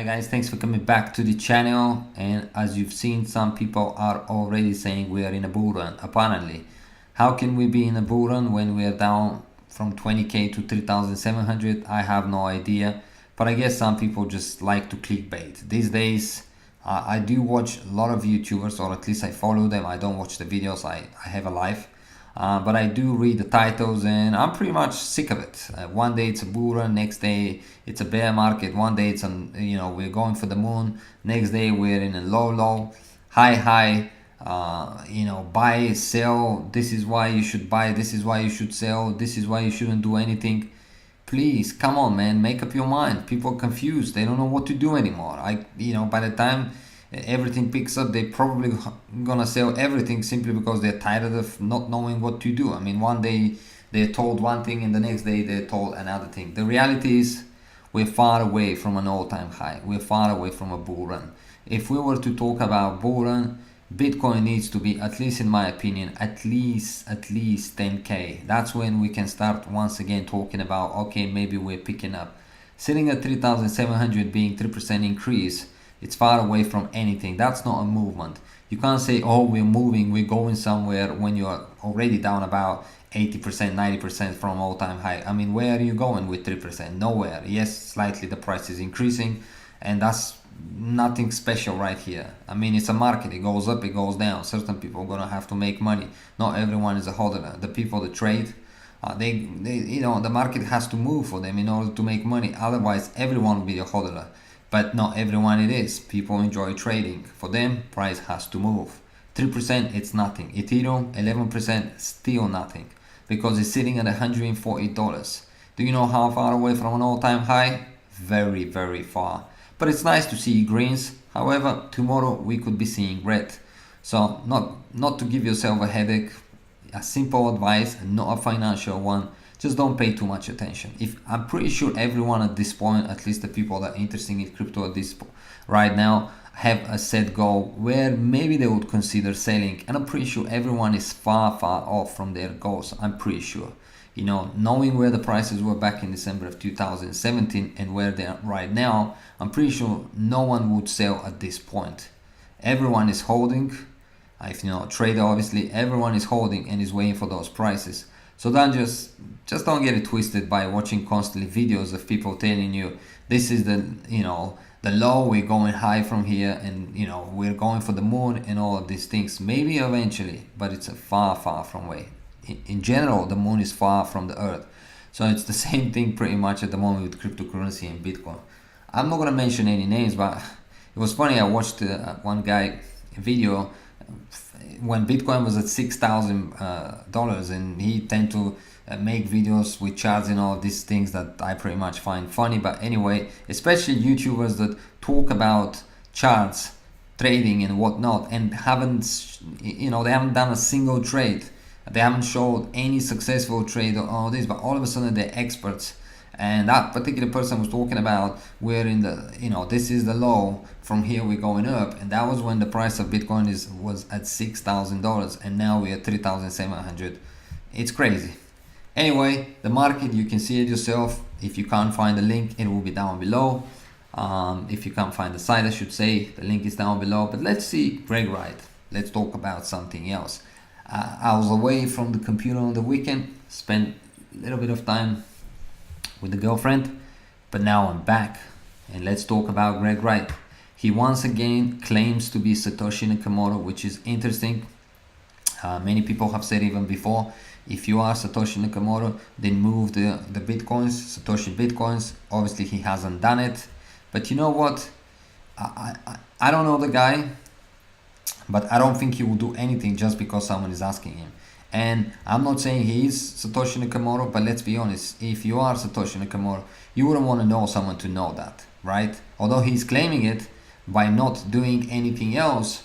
guys, thanks for coming back to the channel. And as you've seen, some people are already saying we are in a bull run. Apparently, how can we be in a bull run when we are down from 20k to 3,700? I have no idea, but I guess some people just like to clickbait these days. I do watch a lot of YouTubers, or at least I follow them. I don't watch the videos. I have a life. But I do read the titles and I'm pretty much sick of it. One day it's a bull run, next day it's a bear market, one day it's we're going for the moon, next day we're in a low, high, buy, sell, this is why you should buy, this is why you should sell, this is why you shouldn't do anything. Please, come on, man, make up your mind. People are confused, they don't know what to do anymore. By the time everything picks up, they probably gonna sell everything simply because they're tired of not knowing what to do. I mean, one day they're told one thing and the next day they're told another thing. The reality is we're far away from an all-time high. We're far away from a bull run. If we were to talk about bull run, Bitcoin needs to be, at least in my opinion, at least 10k. That's when we can start once again talking about, okay, maybe we're picking up. Sitting at 3,700 being 3% increase, it's far away from anything. That's not a movement. You can't say, oh, we're moving, we're going somewhere, when you're already down about 80%, 90% from all-time high. I mean, where are you going with 3%? Nowhere. Yes, slightly the price is increasing, and that's nothing special right here. I mean, it's a market. It goes up, it goes down. Certain people are gonna have to make money. Not everyone is a hodler. The people that trade, the market has to move for them in order to make money. Otherwise, everyone will be a hodler. But not everyone it is. People enjoy trading. For them, price has to move. 3%, it's nothing. Ethereum, 11%, still nothing. Because it's sitting at $140. Do you know how far away from an all-time high? Very, very far. But it's nice to see greens. However, tomorrow we could be seeing red. So not to give yourself a headache. A simple advice, not a financial one. Just don't pay too much attention. I'm pretty sure everyone at this point, at least the people that are interested in crypto at this right now, have a set goal where maybe they would consider selling. And I'm pretty sure everyone is far off from their goals. I'm pretty sure. Knowing where the prices were back in December of 2017 and where they are right now, I'm pretty sure no one would sell at this point. Everyone is holding. If trader, obviously, everyone is holding and is waiting for those prices. So then just don't get it twisted by watching constantly videos of people telling you this is the low, we're going high from here, and we're going for the moon and all of these things. Maybe eventually, but it's a far from way. In general, the moon is far from the earth. So it's the same thing pretty much at the moment with cryptocurrency and Bitcoin. I'm not going to mention any names, but it was funny. I watched one guy video when Bitcoin was at $6,000, and he tend to make videos with charts and all these things that I pretty much find funny. But anyway, especially YouTubers that talk about charts, trading and whatnot, and they haven't done a single trade. They haven't showed any successful trade or all this, but all of a sudden they're experts. And that particular person was talking about we're in the, this is the low, from here we're going up. And that was when the price of Bitcoin was at $6,000, and now we're at 3,700. It's crazy. Anyway, the market, you can see it yourself. If you can't find the link, it will be down below. If you can't find the site, I should say, the link is down below. But let's see Graig Wright. Let's talk about something else. I was away from the computer on the weekend, spent a little bit of time with the girlfriend, but now I'm back, and let's talk about Graig Wright. He once again claims to be Satoshi Nakamoto, which is interesting. Many people have said even before, if you are Satoshi Nakamoto, then move the bitcoins, Satoshi bitcoins. Obviously he hasn't done it, but you know what, I don't know the guy, but I don't think he will do anything just because someone is asking him. And I'm not saying he is Satoshi Nakamoto, but let's be honest, if you are Satoshi Nakamoto, you wouldn't want to know someone to know that, right? Although he's claiming it by not doing anything else,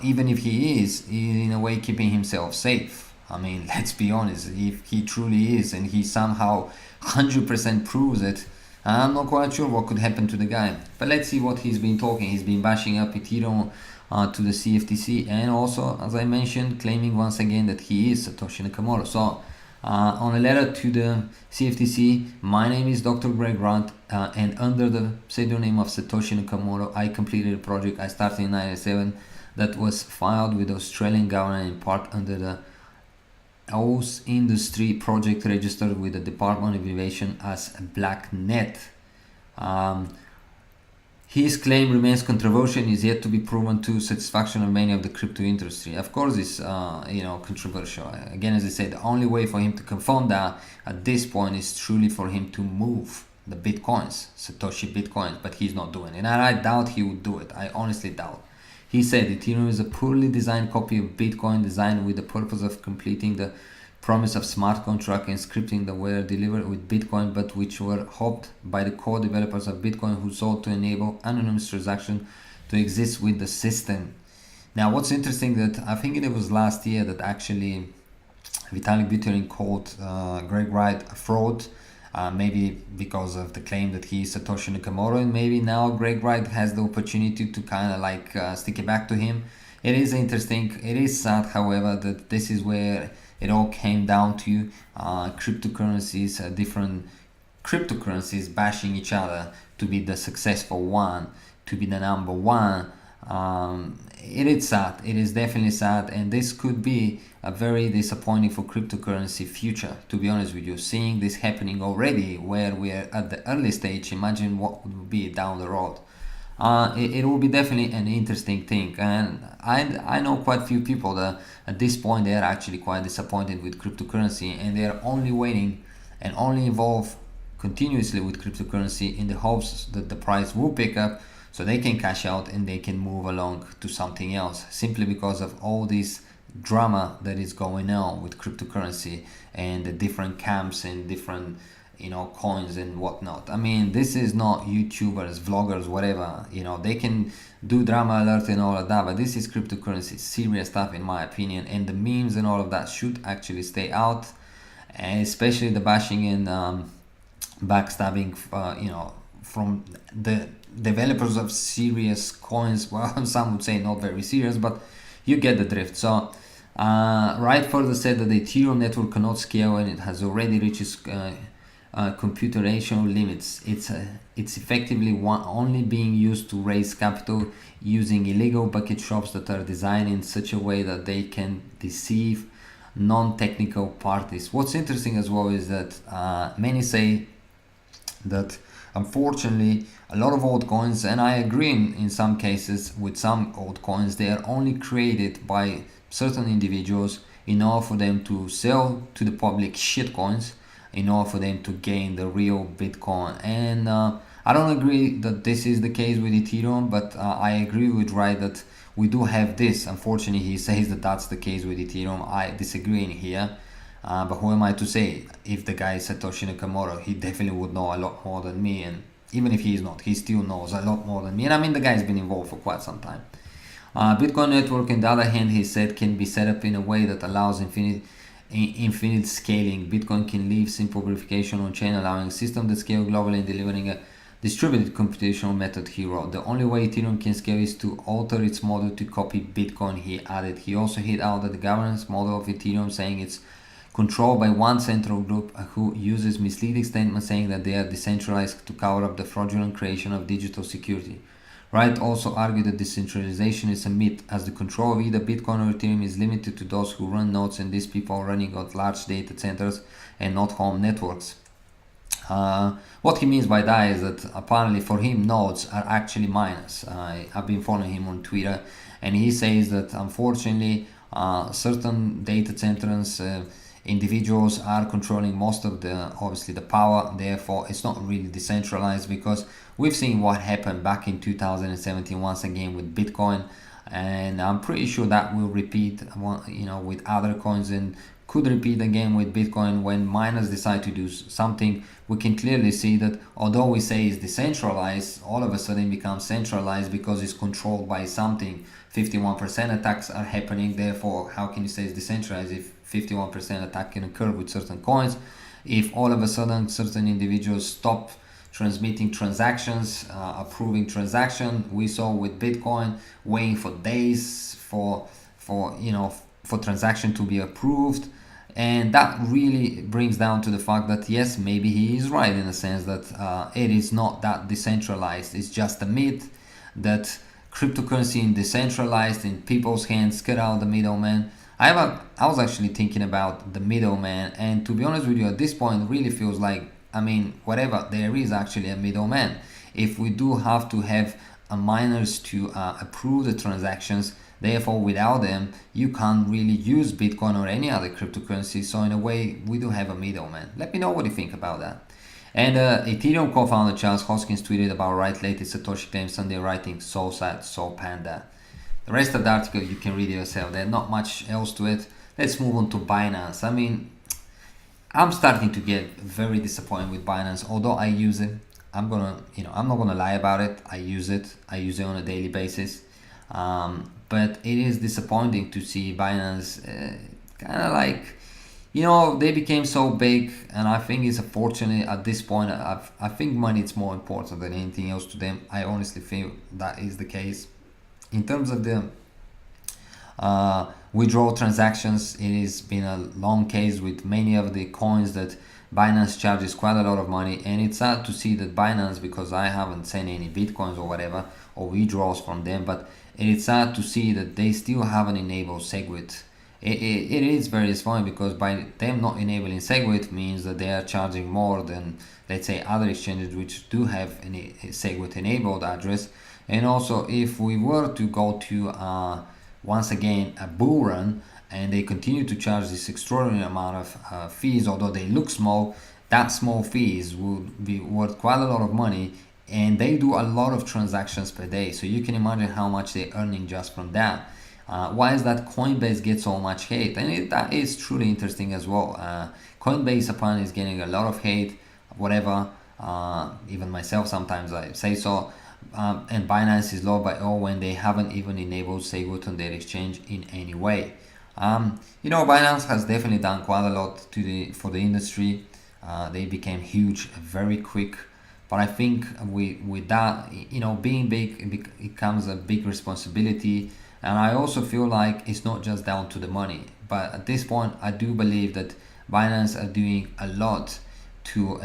even if he is, in a way keeping himself safe. I mean, let's be honest, if he truly is and he somehow 100% proves it, I'm not quite sure what could happen to the guy. But let's see what he's been talking. He's been bashing up Ethereum to the CFTC, and also, as I mentioned, claiming once again that he is Satoshi Nakamoto. So On a letter to the CFTC, my name is Dr. Graig, and under the pseudonym of Satoshi Nakamoto, I completed a project I started in 1997 that was filed with the Australian government in part under the Aus Industry project registered with the Department of Innovation as BlackNet. His claim remains controversial and is yet to be proven to satisfaction of many of the crypto industry. Of course, it's controversial. Again, as I said, the only way for him to confirm that at this point is truly for him to move the bitcoins, Satoshi bitcoins, but he's not doing it. And I doubt he would do it. I honestly doubt. He said Ethereum is a poorly designed copy of Bitcoin designed with the purpose of completing the promise of smart contract and scripting that were delivered with Bitcoin, but which were hoped by the core developers of Bitcoin who sought to enable anonymous transaction to exist with the system. Now, what's interesting that I think it was last year that actually Vitalik Buterin called Graig Wright a fraud. Maybe because of the claim that he is Satoshi Nakamoto, and maybe now Graig Wright has the opportunity to kind of like stick it back to him. It is interesting. It is sad, however, that this is where it all came down to cryptocurrencies, different cryptocurrencies bashing each other to be the successful one, to be the number one. It is sad. It is definitely sad, and this could be a very disappointing for cryptocurrency future, to be honest with you. Seeing this happening already where we are at the early stage, imagine what would be down the road. It will be definitely an interesting thing, and I know quite a few people that at this point they are actually quite disappointed with cryptocurrency, and they are only waiting and only involved continuously with cryptocurrency in the hopes that the price will pick up so they can cash out and they can move along to something else, simply because of all this drama that is going on with cryptocurrency and the different camps and different coins and whatnot. I mean, this is not YouTubers, vloggers, whatever, they can do drama alert and all of that, but this is cryptocurrency, serious stuff in my opinion, and the memes and all of that should actually stay out, and especially the bashing and backstabbing from the developers of serious coins. Well, some would say not very serious, but you get the drift. So Wright further said that the Ethereum network cannot scale and it has already reached its computational limits. It's effectively only being used to raise capital using illegal bucket shops that are designed in such a way that they can deceive non-technical parties. What's interesting as well is that many say that unfortunately a lot of altcoins, and I agree in some cases with some altcoins, they are only created by certain individuals in order for them to sell to the public shitcoins in order for them to gain the real Bitcoin. And I don't agree that this is the case with Ethereum, but I agree with Wright that we do have this. Unfortunately, he says that that's the case with Ethereum. I disagree in here. But who am I to say? If the guy is Satoshi Nakamoto, he definitely would know a lot more than me, and even if he is not, he still knows a lot more than me. And I mean, the guy's been involved for quite some time. Bitcoin network, on the other hand, he said, can be set up in a way that allows infinite scaling. Bitcoin can leave simple verification on chain, allowing a system that scales globally and delivering a distributed computational method, he wrote. The only way Ethereum can scale is to alter its model to copy Bitcoin, he added. He also hit out at the governance model of Ethereum, saying it's controlled by one central group who uses misleading statements saying that they are decentralized to cover up the fraudulent creation of digital security. Wright also argued that decentralization is a myth, as the control of either Bitcoin or Ethereum is limited to those who run nodes, and these people are running on large data centers and not home networks. What he means by that is that apparently for him nodes are actually miners. I've been following him on Twitter, and he says that unfortunately certain data centers individuals are controlling most of the power. Therefore it's not really decentralized, because we've seen what happened back in 2017 once again with Bitcoin, and I'm pretty sure that will repeat with other coins, and could repeat again with Bitcoin when miners decide to do something. We can clearly see that although we say it's decentralized, all of a sudden it becomes centralized because it's controlled by something. 51% attacks are happening, therefore how can you say it's decentralized if 51% attack can occur with certain coins? If all of a sudden certain individuals stop transmitting transactions, approving transaction, we saw with Bitcoin waiting for days for transaction to be approved, And that really brings down to the fact that yes, maybe he is right in the sense that it is not that decentralized. It's just a myth that cryptocurrency is decentralized in people's hands, cut out the middleman. I was actually thinking about the middleman, and to be honest with you, at this point, it really feels like, I mean, whatever, there is actually a middleman. If we do have to have miners to approve the transactions, therefore without them you can't really use Bitcoin or any other cryptocurrency. So in a way, we do have a middleman. Let me know what you think about that. And Ethereum co-founder Charles Hoskins tweeted about Wright latest Satoshi claims Sunday, writing "So sad, so panda." The rest of the article you can read yourself. There's not much else to it. Let's move on to Binance. I mean, I'm starting to get very disappointed with Binance, although I use it. I'm not gonna lie about it. I use it on a daily basis. But it is disappointing to see Binance kind of like, they became so big, and I think it's unfortunate at this point. I think money is more important than anything else to them. I honestly feel that is the case. In terms of the withdrawal transactions, it has been a long case with many of the coins that Binance charges quite a lot of money, and it's sad to see that Binance, because I haven't seen any bitcoins or whatever or withdrawals from them, but it's sad to see that they still haven't enabled Segwit. It is very disappointing, because by them not enabling Segwit means that they are charging more than, let's say, other exchanges which do have a Segwit enabled address. And also, if we were to go to once again a bull run, and they continue to charge this extraordinary amount of fees, although they look small, that small fees would be worth quite a lot of money, and they do a lot of transactions per day, so you can imagine how much they're earning just from that. Why is that Coinbase gets so much hate? And that is truly interesting as well. Coinbase apparently is getting a lot of hate, whatever, even myself sometimes I say so. And Binance is low by all when they haven't even enabled Segwit on their exchange in any way. Binance has definitely done quite a lot for the industry. They became huge very quick, but I think with that, being big, it comes a big responsibility. And I also feel like it's not just down to the money, but at this point, I do believe that Binance are doing a lot to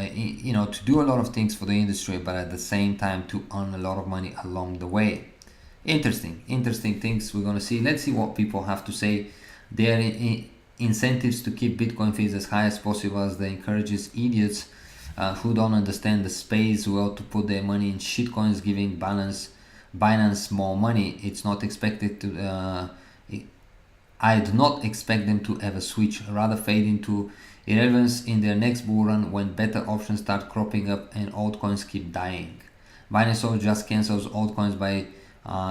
do a lot of things for the industry, but at the same time to earn a lot of money along the way. Interesting things we're gonna see. Let's see what people have to say. There are incentives to keep Bitcoin fees as high as possible, as they encourages idiots who don't understand the space well to put their money in shitcoins, giving Binance more money. It's not expected to. I do not expect them to ever switch, rather fade into irrelevance in their next bull run when better options start cropping up and altcoins keep dying. Binance also just cancels altcoins by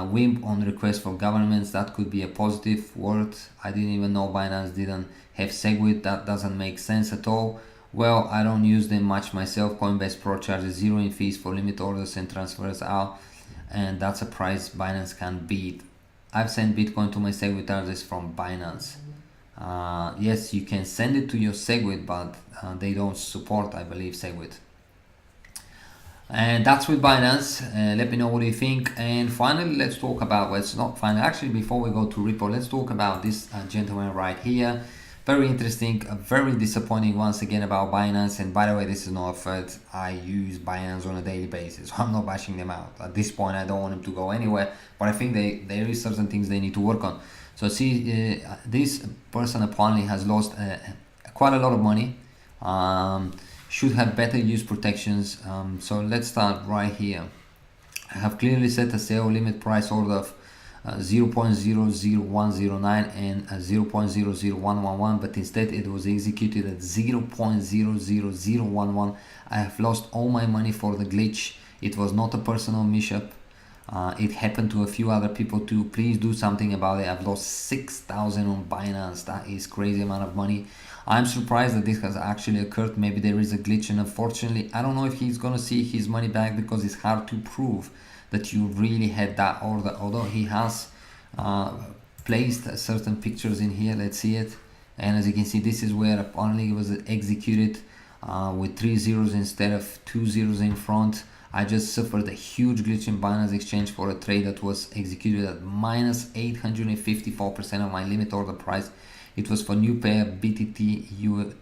whim on request for governments. That could be a positive word. I didn't even know Binance didn't have Segwit. That doesn't make sense at all. Well, I don't use them much myself. Coinbase Pro charges zero in fees for limit orders and transfers out, and that's a price Binance can't beat. I've sent Bitcoin to my Segwit address from Binance. Yes, you can send it to your Segwit, but they don't support, I believe, Segwit. And that's with Binance. Let me know what you think. And finally, let's talk about, well, it's not finally, actually, before we go to Ripple, let's talk about this gentleman right here. Very interesting, very disappointing once again about Binance. And by the way, this is not a threat. I use Binance on a daily basis. I'm not bashing them out. At this point, I don't want them to go anywhere, but I think there is certain things they need to work on. So see, this person apparently has lost quite a lot of money. Should have better use protections. So let's start right here. I have clearly set a sale limit price order of 0.00109 and 0.00111, but instead it was executed at 0.00011. I have lost all my money for the glitch. It was not a personal mishap. It happened to a few other people too. Please do something about it. I've lost 6,000 on Binance. That is crazy amount of money. I'm surprised that this has actually occurred. Maybe there is a glitch, and unfortunately I don't know if he's gonna see his money back, because it's hard to prove that you really had that order, although he has placed certain pictures in here. Let's see it. And as you can see, this is where apparently it was executed with 3 zeros instead of 2 zeros in front. I just suffered a huge glitch in Binance Exchange for a trade that was executed at minus 854% of my limit order price. It was for new pair BTT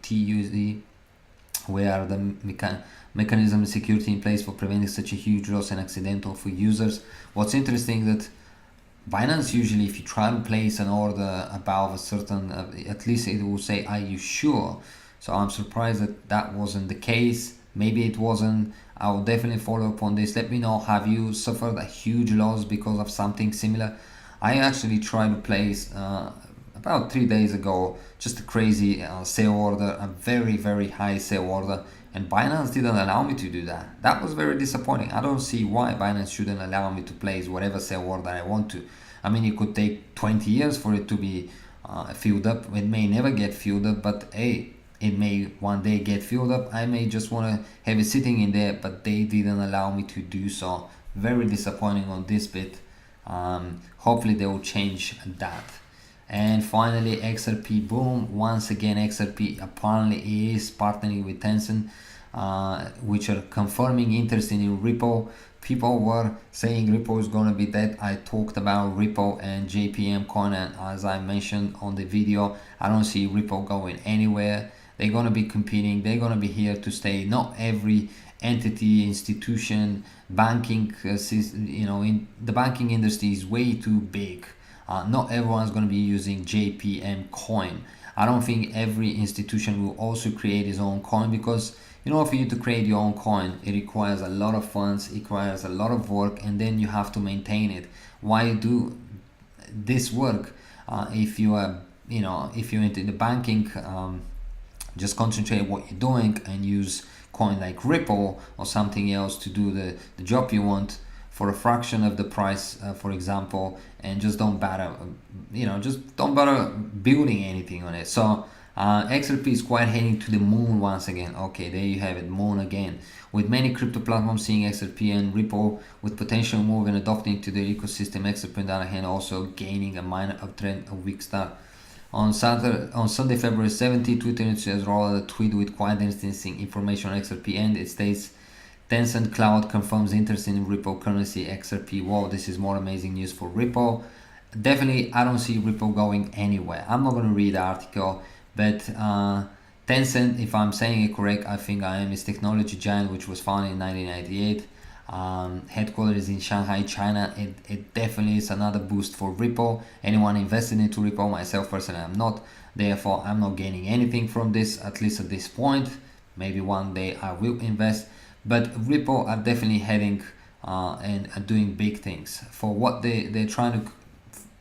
TUSD, where the mechanism and security in place for preventing such a huge loss and accidental for users. What's interesting that Binance usually, if you try to place an order above a certain, at least it will say, are you sure? So I'm surprised that that wasn't the case. Maybe it wasn't. I will definitely follow up on this. Let me know, have you suffered a huge loss because of something similar? I actually tried to place about 3 days ago just a crazy sale order, a very high sale order, and Binance didn't allow me to do that. That was very disappointing. I don't see why Binance shouldn't allow me to place whatever sale order I want to. I mean, it could take 20 years for it to be filled up. It may never get filled up, but hey, it may one day get filled up. I may just want to have it sitting in there, but they didn't allow me to do so. Very disappointing on this bit. Hopefully they will change that. And finally, XRP, boom, once again XRP apparently is partnering with Tencent, which are confirming interest in Ripple. People were saying Ripple is going to be dead. I talked about Ripple and JPM coin, and as I mentioned on the video, I don't see Ripple going anywhere. They're going to be competing. They're going to be here to stay. Not every entity, institution, banking, in the banking industry is way too big. Not everyone's going to be using JPM coin. I don't think every institution will also create his own coin, because for you to create your own coin, it requires a lot of funds, it requires a lot of work, and then you have to maintain it. Why do this work if you are, if you're into the banking? Just concentrate what you're doing and use coin like Ripple or something else to do the job you want for a fraction of the price, for example, and just don't bother, don't bother building anything on it. So XRP is quite heading to the moon once again. Okay, there you have it, moon again. With many crypto platforms seeing XRP and Ripple with potential move and adopting to the ecosystem, XRP on the other hand also gaining a minor uptrend, a weak start. On Sunday, February 17, Twitter has rolled a tweet with quite interesting information on XRP, and it states, Tencent Cloud confirms interest in Ripple currency XRP. Wow, this is more amazing news for Ripple. Definitely, I don't see Ripple going anywhere. I'm not going to read the article, but Tencent, if I'm saying it correct, I think I am, is technology giant which was founded in 1998. Headquarters in Shanghai, China. It definitely is another boost for Ripple. Anyone invested into Ripple, myself personally, I'm not. Therefore, I'm not gaining anything from this, at least at this point. Maybe one day I will invest. But Ripple are definitely heading and are doing big things for what they're trying to,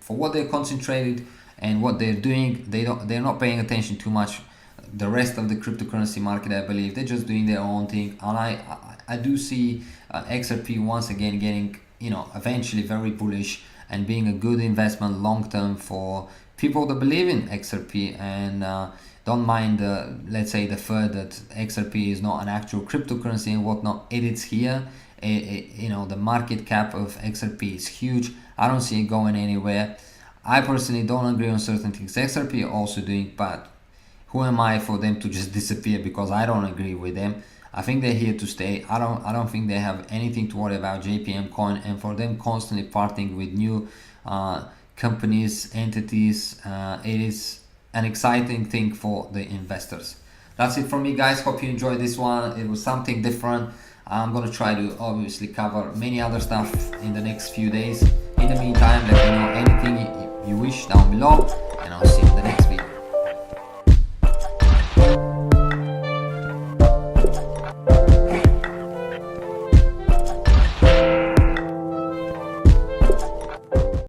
for what they're concentrated and what they're doing. They're not paying attention too much the rest of the cryptocurrency market. I believe they're just doing their own thing, and I do see XRP once again getting, eventually very bullish and being a good investment long term for people that believe in XRP and don't mind let's say the fact that XRP is not an actual cryptocurrency and whatnot. It is here. The market cap of XRP is huge. I don't see it going anywhere. I personally don't agree on certain things XRP are also doing, but who am I for them to just disappear because I don't agree with them? I think they're here to stay. I don't think they have anything to worry about JPM coin, and for them constantly parting with new companies, entities, it is an exciting thing for the investors. That's it from me, guys. Hope you enjoyed this one. It was something different. I'm gonna try to obviously cover many other stuff in the next few days. In the meantime, let me know anything you wish down below.